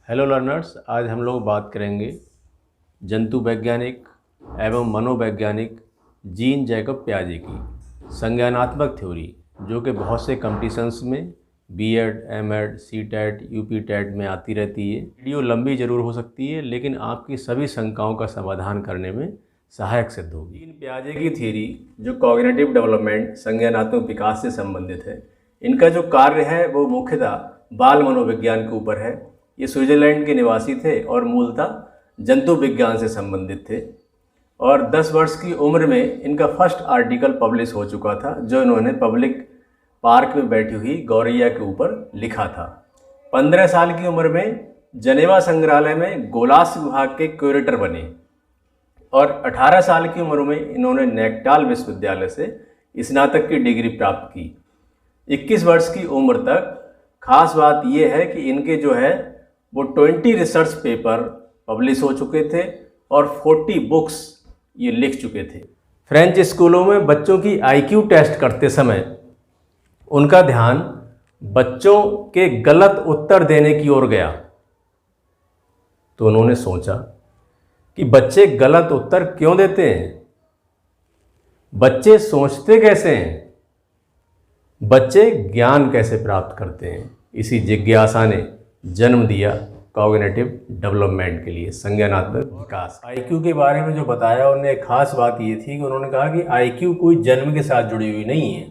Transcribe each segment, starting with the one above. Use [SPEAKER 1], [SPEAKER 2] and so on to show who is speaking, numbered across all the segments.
[SPEAKER 1] Hello learners, आज हम लोग बात करेंगे जंतु वैज्ञानिक एवं मनोवैज्ञानिक जीन जैकब पियाजे की संज्ञानात्मक थ्योरी, जो कि बहुत से कॉम्पिटिशन्स में बीएड, एमएड, सीटेट, यूपीटेट में आती रहती है। वीडियो लंबी जरूर हो सकती है, लेकिन आपकी सभी शंकाओं का समाधान करने में सहायक सिद्ध होगी। जीन पियाजे की थ्योरी, जो कॉग्निटिव डेवलपमेंट, संज्ञानात्मक विकास से संबंधित है, इनका जो कार्य है वो मुख्यतः बाल मनोविज्ञान के ऊपर है। ये स्विट्जरलैंड के निवासी थे और मूलतः जंतु विज्ञान से संबंधित थे और 10 वर्ष की उम्र में इनका फर्स्ट आर्टिकल पब्लिश हो चुका था, जो इन्होंने पब्लिक पार्क में बैठी हुई गौरैया के ऊपर लिखा था। 15 साल की उम्र में जनेवा संग्रहालय में गोलास विभाग के क्यूरेटर बने और 18 साल की उम्र में इन्होंने नैनीताल विश्वविद्यालय से स्नातक की डिग्री प्राप्त की। 21 वर्ष की उम्र तक खास बात यह है कि इनके जो है वो 20 रिसर्च पेपर पब्लिश हो चुके थे और 40 बुक्स ये लिख चुके थे। फ्रेंच स्कूलों में बच्चों की आईक्यू टेस्ट करते समय उनका ध्यान बच्चों के गलत उत्तर देने की ओर गया, तो उन्होंने सोचा कि बच्चे गलत उत्तर क्यों देते हैं, बच्चे सोचते कैसे हैं, बच्चे ज्ञान कैसे प्राप्त करते हैं। इसी जिज्ञासा ने जन्म दिया कॉग्निटिव डेवलपमेंट के लिए, संज्ञानात्मक विकास। आईक्यू के बारे में जो बताया उन्हें एक खास बात ये थी कि उन्होंने कहा कि आईक्यू कोई जन्म के साथ जुड़ी हुई नहीं है।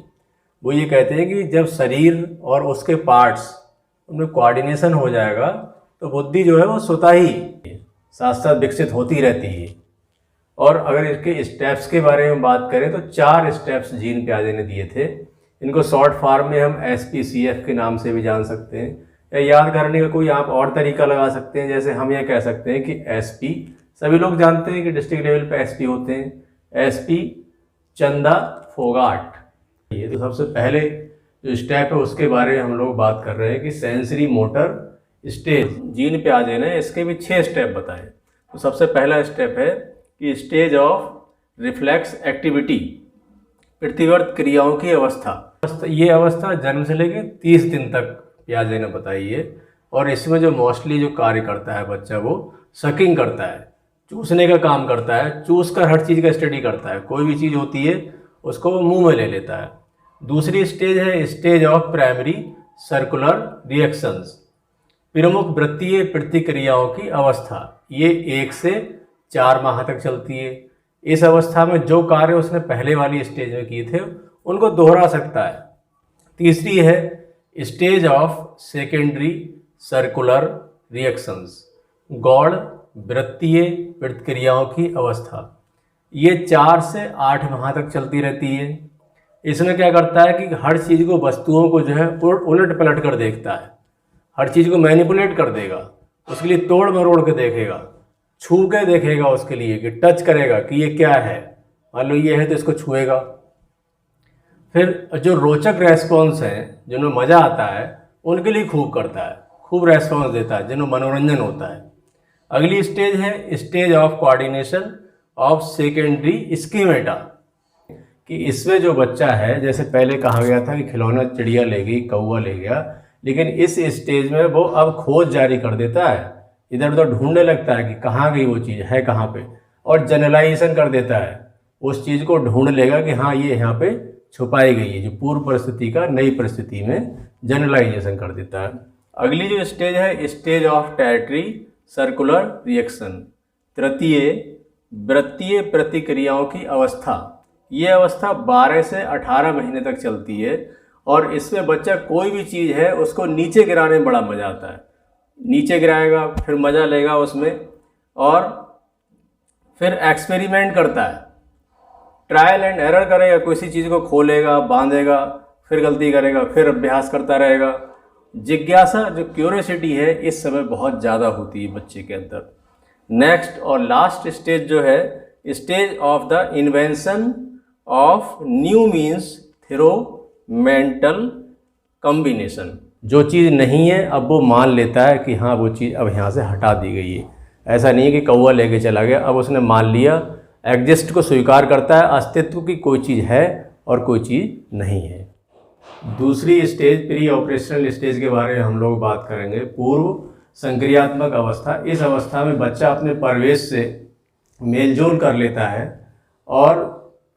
[SPEAKER 1] वो ये कहते हैं कि जब शरीर और उसके पार्ट्स उनमें कोऑर्डिनेशन हो जाएगा तो बुद्धि जो है वो स्वतः ही साथ साथ विकसित होती रहती है। और अगर इसके स्टेप्स के बारे में बात करें तो 4 स्टेप्स जीन पियाजे ने दिए थे। इनको शॉर्ट फॉर्म में हम SPCF के नाम से भी जान सकते हैं, या याद करने का कोई आप और तरीका लगा सकते हैं। जैसे हम ये कह सकते हैं कि SP, सभी लोग जानते हैं कि डिस्ट्रिक्ट लेवल पे SP होते हैं, SP चंदा फोगाट। ये तो सबसे पहले जो स्टेप है उसके बारे में हम लोग बात कर रहे हैं कि सेंसरी मोटर स्टेज। जीन पियाजे ने इसके भी 6 स्टेप बताए। तो सबसे पहला स्टेप है कि स्टेज ऑफ रिफ्लेक्स एक्टिविटी, प्रतिवर्त क्रियाओं की अवस्था। ये अवस्था जन्म से लेकर 30 दिन तक पियाजे ने बताई है और इसमें जो मोस्टली जो कार्य करता है बच्चा, वो सकिंग करता है, चूसने का काम करता है, चूस कर हर चीज़ का स्टडी करता है। कोई भी चीज़ होती है उसको वो मुंह में ले लेता है। दूसरी स्टेज है stage of primary circular reactions, प्रमुख वृत्तीय प्रतिक्रियाओं की अवस्था। ये 1 से 4 माह तक चलती है। इस अवस्था में जो कार्य उसने पहले वाली स्टेज में किए थे उनको दोहरा सकता है। तीसरी है stage of secondary circular reactions, गौड़ वृत्तीय प्रतिक्रियाओं की अवस्था। ये 4 से 8 माह तक चलती रहती है। इसमें क्या करता है कि हर चीज़ को, वस्तुओं को जो है उलट पलट कर देखता है, हर चीज़ को मैनिपुलेट कर देगा, उसके लिए तोड़ मरोड़ के देखेगा, छू के देखेगा, उसके लिए कि टच करेगा कि ये क्या है, मान लो ये है तो इसको छुएगा। फिर जो रोचक रेस्पॉन्स हैं, जिन्हें मज़ा आता है, उनके लिए खूब करता है, खूब रेस्पॉन्स देता है, जिन्हें मनोरंजन होता है। अगली स्टेज है stage of coordination of secondary schemata, कि इसमें जो बच्चा है, जैसे पहले कहा गया था कि खिलौना चिड़िया ले गई, कौवा ले गया, लेकिन इस स्टेज में वो अब खोज जारी कर देता है, इधर उधर ढूंढने लगता है कि कहाँ गई वो चीज़, है कहाँ पे, और जनरलाइजेशन कर देता है। उस चीज़ को ढूंढ लेगा कि हाँ ये यहाँ पे छुपाई गई है, जो पूर्व परिस्थिति का नई परिस्थिति में जनरलाइजेशन कर देता है। अगली जो स्टेज है stage of tertiary circular reaction, तृतीय वृत्तीय प्रतिक्रियाओं की अवस्था। ये अवस्था 12 से 18 महीने तक चलती है और इसमें बच्चा कोई भी चीज़ है उसको नीचे गिराने में बड़ा मज़ा आता है। नीचे गिराएगा, फिर मज़ा लेगा उसमें और फिर एक्सपेरिमेंट करता है, ट्रायल एंड एरर करेगा, किसी चीज़ को खोलेगा, बांधेगा, फिर गलती करेगा, फिर अभ्यास करता रहेगा। जिज्ञासा, जो क्यूरियोसिटी है, इस समय बहुत ज़्यादा होती है बच्चे के अंदर। नेक्स्ट और लास्ट स्टेज जो है stage of the invention of new means through mental combination. जो चीज़ नहीं है अब वो मान लेता है कि हाँ वो चीज़ अब यहाँ से हटा दी गई है। ऐसा नहीं है कि कौवा लेके चला गया, अब उसने मान लिया, एग्जिस्ट को स्वीकार करता है, अस्तित्व की कोई चीज़ है और कोई चीज़ नहीं है। दूसरी स्टेज प्री ऑपरेशनल स्टेज के बारे में हम लोग बात करेंगे। पूर्व संक्रियात्मक अवस्था, इस अवस्था में बच्चा अपने परिवेश से मेलजोल कर लेता है और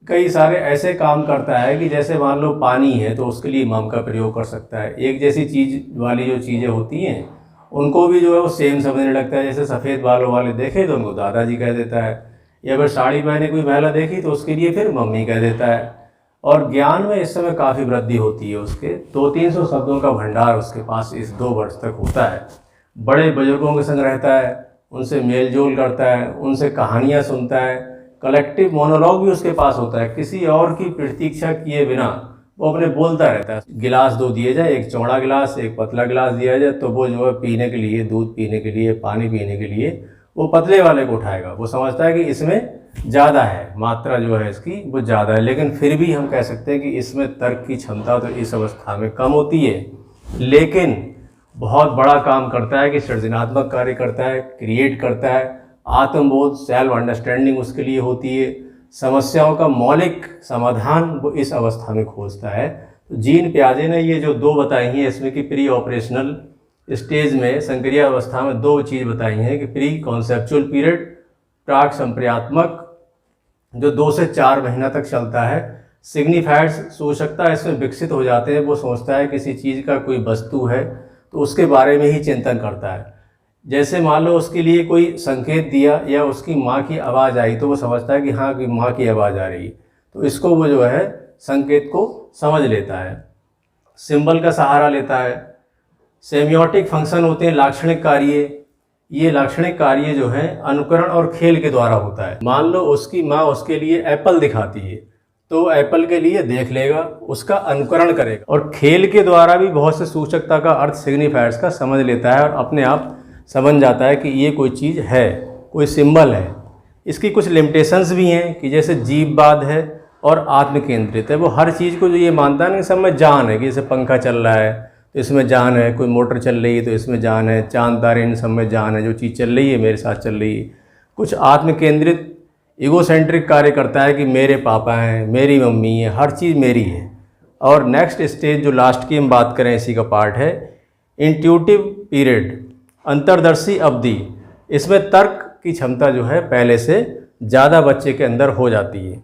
[SPEAKER 1] कई सारे ऐसे काम करता है कि जैसे मान लो पानी है तो उसके लिए मम का प्रयोग कर सकता है। एक जैसी चीज़ वाली जो चीज़ें होती हैं उनको भी जो है वो सेम समझने लगता है। जैसे सफ़ेद बालों वाले देखे तो उनको दादाजी कह देता है, या फिर साड़ी पहने कोई महिला देखी तो उसके लिए फिर मम्मी कह देता है। और ज्ञान में इस समय काफ़ी वृद्धि होती है, उसके 200-300 शब्दों का भंडार उसके पास इस 2 वर्ष तक होता है। बड़े बुजुर्गों के संग रहता है, उनसे मेल जोल करता है, उनसे कहानियाँ सुनता है, कलेक्टिव मोनोलॉग भी उसके पास होता है। किसी और की प्रतीक्षा किए बिना वो अपने बोलता रहता है। गिलास 2 दिए जाए, एक चौड़ा गिलास एक पतला गिलास दिया जाए तो वो जो है पीने के लिए, दूध पीने के लिए, पानी पीने के लिए वो पतले वाले को उठाएगा। वो समझता है कि इसमें ज़्यादा है, मात्रा जो है इसकी वो ज़्यादा है। लेकिन फिर भी हम कह सकते हैं कि इसमें तर्क की क्षमता तो इस अवस्था में कम होती है, लेकिन बहुत बड़ा काम करता है कि सृजनात्मक कार्य करता है, क्रिएट करता है। आत्मबोध, सेल्फ अंडरस्टैंडिंग उसके लिए होती है। समस्याओं का मौलिक समाधान वो इस अवस्था में खोजता है। तो जीन पियाजे ने ये जो 2 बताई हैं इसमें कि प्री ऑपरेशनल स्टेज में, संक्रिया अवस्था में 2 चीज़ बताई हैं कि प्री कॉन्सेप्चुअल पीरियड, प्राक संप्रियात्मक, जो 2 से 4 महीना तक चलता है। सिग्निफाइड्स सोचकता इसमें विकसित हो जाते हैं। वो सोचता है किसी चीज़ का कोई वस्तु है तो उसके बारे में ही चिंतन करता है। जैसे मान लो उसके लिए कोई संकेत दिया या उसकी माँ की आवाज़ आई तो वो समझता है कि हाँ कि माँ की आवाज़ आ रही, तो इसको वो जो है संकेत को समझ लेता है, सिंबल का सहारा लेता है। सेमियोटिक फंक्शन होते हैं लाक्षणिक कार्य। ये लाक्षणिक कार्य जो है अनुकरण और खेल के द्वारा होता है। मान लो उसकी माँ उसके लिए एप्पल दिखाती है तो एप्पल के लिए देख लेगा, उसका अनुकरण करेगा और खेल के द्वारा भी बहुत से सूचकता का अर्थ, सिग्निफायर्स का समझ लेता है और अपने आप समझ जाता है कि ये कोई चीज़ है, कोई सिंबल है। इसकी कुछ लिमिटेशंस भी हैं कि जैसे जीववाद है और आत्म केंद्रित है। वो हर चीज़ को जो ये मानता है ना, सब में जान है, कि जैसे पंखा चल रहा है तो इसमें जान है, कोई मोटर चल रही है तो इसमें जान है, चांद तारे इन सब में जान है, जो चीज़ चल रही है मेरे साथ चल रही है। कुछ आत्म केंद्रित ईगोसेंट्रिक कार्य करता है कि मेरे पापा हैं, मेरी मम्मी है, हर चीज़ मेरी है। और नेक्स्ट स्टेज जो लास्ट की हम बात करें, इसी का पार्ट है इंट्यूटिव पीरियड, अंतर्दर्शी अवधि। इसमें तर्क की क्षमता जो है पहले से ज़्यादा बच्चे के अंदर हो जाती है।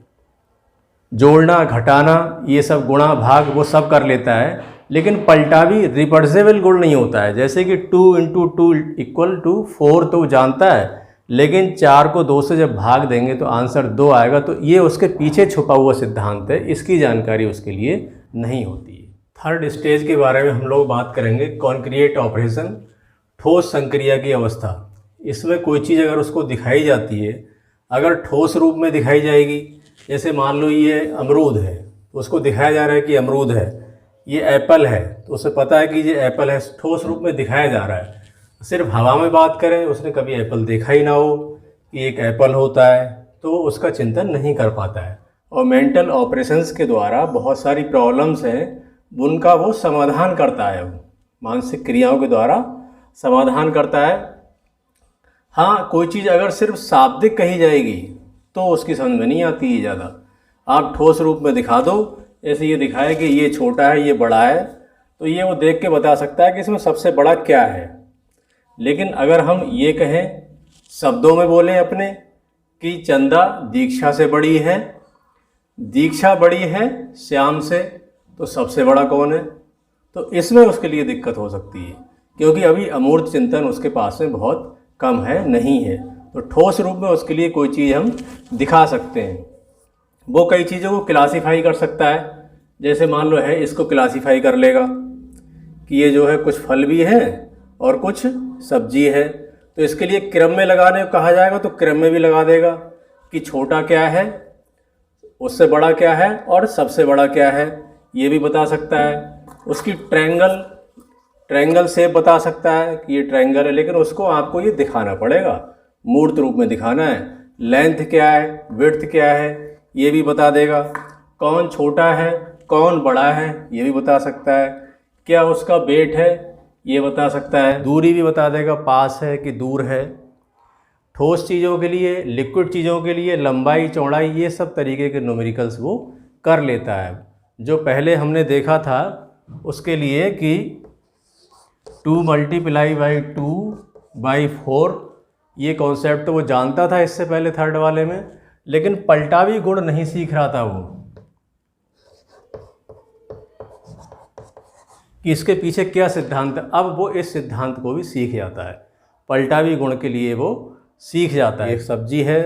[SPEAKER 1] जोड़ना, घटाना, ये सब गुणा भाग वो सब कर लेता है, लेकिन पलटावी रिवर्सिबल गुण नहीं होता है। जैसे कि 2 × 2 = 4 तो वो जानता है, लेकिन 4 को 2 से जब भाग देंगे तो आंसर 2 आएगा। तो ये उसके पीछे छुपा हुआ सिद्धांत है, इसकी जानकारी उसके लिए नहीं होती है। थर्ड स्टेज के बारे में हम लोग बात करेंगे, कॉन्क्रीट ऑपरेशन, ठोस संक्रिया की अवस्था। इसमें कोई चीज़ अगर उसको दिखाई जाती है, अगर ठोस रूप में दिखाई जाएगी, जैसे मान लो ये अमरूद है तो उसको दिखाया जा रहा है कि अमरूद है, ये एप्पल है तो उसे पता है कि ये एप्पल है, ठोस रूप में दिखाया जा रहा है। सिर्फ हवा में बात करें, उसने कभी एप्पल देखा ही ना हो कि एक एप्पल होता है, तो उसका चिंतन नहीं कर पाता है। और मेंटल ऑपरेशंस के द्वारा बहुत सारी प्रॉब्लम्स हैं उनका वो समाधान करता है, वो मानसिक क्रियाओं के द्वारा समाधान करता है। हाँ, कोई चीज़ अगर सिर्फ शाब्दिक कही जाएगी तो उसकी समझ में नहीं आती है ज़्यादा। आप ठोस रूप में दिखा दो, ऐसे ये दिखाए कि ये छोटा है, ये बड़ा है, तो ये वो देख के बता सकता है कि इसमें सबसे बड़ा क्या है। लेकिन अगर हम ये कहें, शब्दों में बोलें अपने, कि चंदा दीक्षा से बड़ी है, दीक्षा बड़ी है श्याम से, तो सबसे बड़ा कौन है? तो इसमें उसके लिए दिक्कत हो सकती है, क्योंकि अभी अमूर्त चिंतन उसके पास में बहुत कम है, नहीं है। तो ठोस रूप में उसके लिए कोई चीज़ हम दिखा सकते हैं। वो कई चीज़ों को क्लासीफाई कर सकता है। जैसे मान लो है, इसको क्लासीफाई कर लेगा कि ये जो है कुछ फल भी है और कुछ सब्जी है, तो इसके लिए क्रम में लगाने को कहा जाएगा तो क्रम में भी लगा देगा कि छोटा क्या है, उससे बड़ा क्या है और सबसे बड़ा क्या है, ये भी बता सकता है। उसकी ट्रायंगल शेप बता सकता है कि ये ट्रायंगल है, लेकिन उसको आपको ये दिखाना पड़ेगा, मूर्त रूप में दिखाना है। लेंथ क्या है, विड्थ क्या है, ये भी बता देगा। कौन छोटा है, कौन बड़ा है, ये भी बता सकता है। क्या उसका वेट है, ये बता सकता है। दूरी भी बता देगा, पास है कि दूर है। ठोस चीज़ों के लिए, लिक्विड चीज़ों के लिए लंबाई, चौड़ाई, ये सब तरीके के न्यूमेरिकल्स वो कर लेता है। जो पहले हमने देखा था उसके लिए कि 2 × 2 बाई 4। ये कॉन्सेप्ट तो वो जानता था इससे पहले थर्ड वाले में, लेकिन पलटावी गुण नहीं सीख रहा था वो कि इसके पीछे क्या सिद्धांत है। अब वो इस सिद्धांत को भी सीख जाता है, पलटावी गुण के लिए वो सीख जाता है। एक सब्जी है,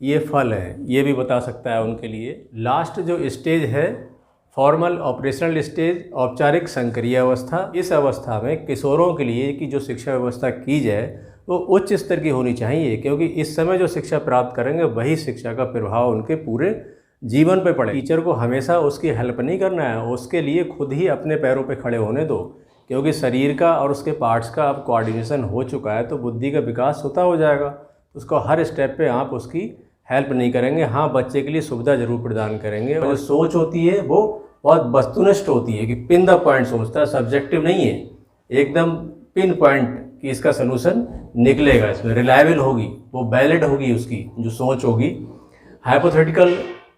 [SPEAKER 1] ये फल है, ये भी बता सकता है उनके लिए। लास्ट जो स्टेज है फॉर्मल ऑपरेशनल स्टेज, औपचारिक संक्रिय अवस्था। इस अवस्था में किशोरों के लिए की जो शिक्षा व्यवस्था की जाए वो उच्च स्तर की होनी चाहिए, क्योंकि इस समय जो शिक्षा प्राप्त करेंगे वही शिक्षा का प्रभाव उनके पूरे जीवन पे पड़े। टीचर को हमेशा उसकी हेल्प नहीं करना है, उसके लिए खुद ही अपने पैरों पे खड़े होने दो, क्योंकि शरीर का और उसके पार्ट्स का अब कोऑर्डिनेशन हो चुका है तो बुद्धि का विकास होता हो जाएगा। उसको हर स्टेप पे आप उसकी हेल्प नहीं करेंगे, हाँ बच्चे के लिए सुविधा जरूर प्रदान करेंगे। और जो सोच होती है वो बहुत वस्तुनिष्ठ होती है कि पिन द पॉइंट सोचता है, सब्जेक्टिव नहीं है, एकदम पिन पॉइंट कि इसका सलूशन निकलेगा, इसमें रिलायबल होगी, वो वैलिड होगी उसकी जो सोच होगी। हाइपोथेटिकल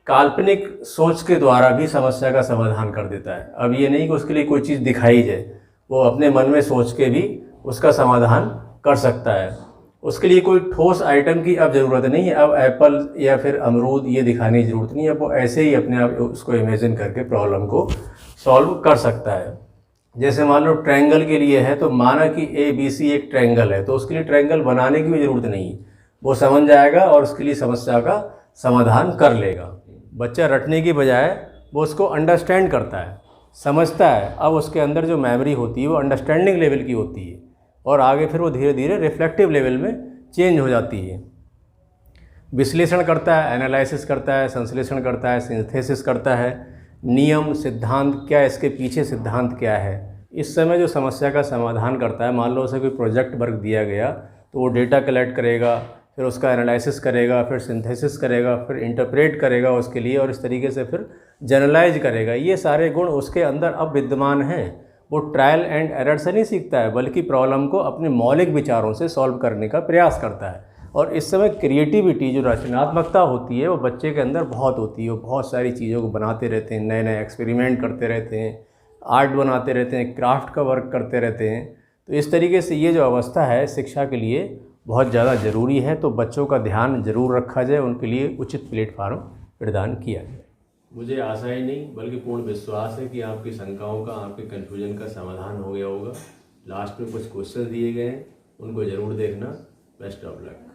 [SPEAKER 1] काल्पनिक सोच के द्वारा भी समस्या का समाधान कर देता है। अब ये नहीं कि उसके लिए कोई चीज़ दिखाई जाए, वो अपने मन में सोच के भी उसका समाधान कर सकता है। उसके लिए कोई ठोस आइटम की अब ज़रूरत नहीं है, अब एप्पल या फिर अमरूद ये दिखाने की ज़रूरत नहीं है, वो ऐसे ही अपने आप उसको इमेजिन करके प्रॉब्लम को सॉल्व कर सकता है। जैसे मान लो ट्रायंगल के लिए है तो माना कि ABC एक ट्रायंगल है, तो उसके लिए ट्रायंगल बनाने की भी ज़रूरत नहीं है, वो समझ जाएगा और उसके लिए समस्या का समाधान कर लेगा। बच्चा रटने की बजाय वो उसको अंडरस्टैंड करता है, समझता है। अब उसके अंदर जो मेमोरी होती है वो अंडरस्टैंडिंग लेवल की होती है और आगे फिर वो धीरे धीरे रिफ्लेक्टिव लेवल में चेंज हो जाती है। विश्लेषण करता है, एनालिसिस करता है, संश्लेषण करता है, सिंथेसिस करता है, नियम सिद्धांत क्या है, इसके पीछे सिद्धांत क्या है। इस समय जो समस्या का समाधान करता है, मान लो उसे कोई प्रोजेक्ट वर्क दिया गया तो वो डेटा कलेक्ट करेगा, फिर उसका एनालिसिस करेगा, फिर सिंथेसिस करेगा, फिर इंटरप्रेट करेगा उसके लिए और इस तरीके से फिर जनरलाइज करेगा। ये सारे गुण उसके अंदर अब विद्यमान हैं। वो ट्रायल एंड एरर से नहीं सीखता है, बल्कि प्रॉब्लम को अपने मौलिक विचारों से सॉल्व करने का प्रयास करता है। और इस समय क्रिएटिविटी जो रचनात्मकता होती है वो बच्चे के अंदर बहुत होती है। वो बहुत सारी चीज़ों को बनाते रहते हैं, नए नए एक्सपेरिमेंट करते रहते हैं, आर्ट बनाते रहते हैं, क्राफ्ट का वर्क करते रहते हैं। तो इस तरीके से ये जो अवस्था है शिक्षा के लिए बहुत ज़्यादा ज़रूरी है, तो बच्चों का ध्यान जरूर रखा जाए, उनके लिए उचित प्लेटफार्म प्रदान किया जाए। मुझे आशा ही नहीं बल्कि पूर्ण विश्वास है कि आपकी शंकाओं का, आपके कन्फ्यूजन का समाधान हो गया होगा। लास्ट में कुछ क्वेश्चन दिए गए हैं, उनको ज़रूर देखना। Best of luck.